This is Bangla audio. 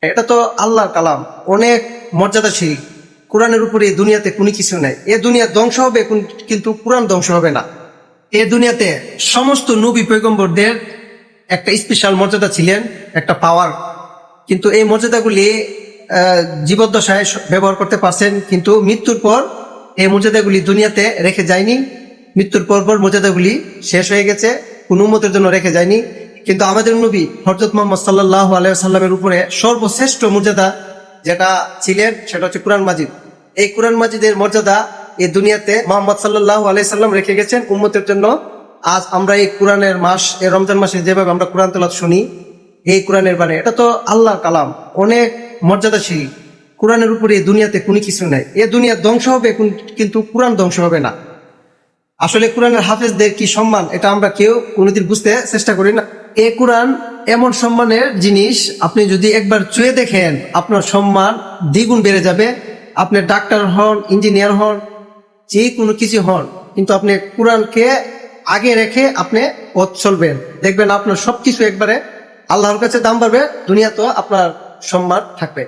এটা তো আল্লাহর কালাম, অনেক মর্যাদাশীল। কোরআনের উপরে এই দুনিয়াতে কোনো কিছু নাই। এ দুনিয়া ধ্বংস হবে কিন্তু কোরআন ধ্বংস হবে না। এ দুনিয়াতে সমস্ত নবী পয়গম্বরদের একটা স্পেশাল মর্যাদা ছিলেন, একটা পাওয়ার। কিন্তু এই মর্যাদাগুলি জীবদ্দশায় ব্যবহার করতে পারছেন, কিন্তু মৃত্যুর পর এই মর্যাদাগুলি দুনিয়াতে রেখে যায়নি। মৃত্যুর পর মর্যাদাগুলি শেষ হয়ে গেছে, কোন উম্মতের জন্য রেখে যায়নি। কিন্তু আমাদের নবী হযরত মুহাম্মদ সাল্লাল্লাহু আলাইহি ওয়াসাল্লামের উপরে সর্বশ্রেষ্ঠ মর্যাদা যেটা ছিলেন সেটা হচ্ছে কোরআন মাজিদ। এই কোরআন মাজিদের মর্যাদা এই দুনিয়াতে মুহাম্মদ সাল্লাল্লাহু আলাইহি সাল্লাম রেখে গেছেন উম্মতের জন্য। আজ আমরা এই কোরআনের মাস, এই রমজান মাসে যেভাবে আমরা কোরআন তেলাওয়াত শুনি, এই কোরআনের বাণী, এটা তো আল্লাহর কালাম, অনেক মর্যাদাশীল। কোরআনের উপরে এই দুনিয়াতে কোনো কিছু নাই। এ দুনিয়া ধ্বংস হবে কিন্তু কোরআন ধ্বংস হবে না। আসলে কোরআনের হাফেজদের কি সম্মান, এটা আমরা কেউ কোনোদিন বুঝতে চেষ্টা করি না। এই কোরআন এমন সম্মানের জিনিস, আপনি যদি একবার ছুঁয়ে দেখেন আপনার সম্মান দ্বিগুণ বেড়ে যাবে। আপনি ডাক্তার হন, ইঞ্জিনিয়ার হন, যে কোনো কিছু হন, কিন্তু আপনি কোরআনকে আগে রেখে আপনি পথ চলবেন, দেখবেন আপনার সবকিছু একবারে আল্লাহর কাছে দাম পাবে, দুনিয়া তো আপনার সম্মান থাকবে।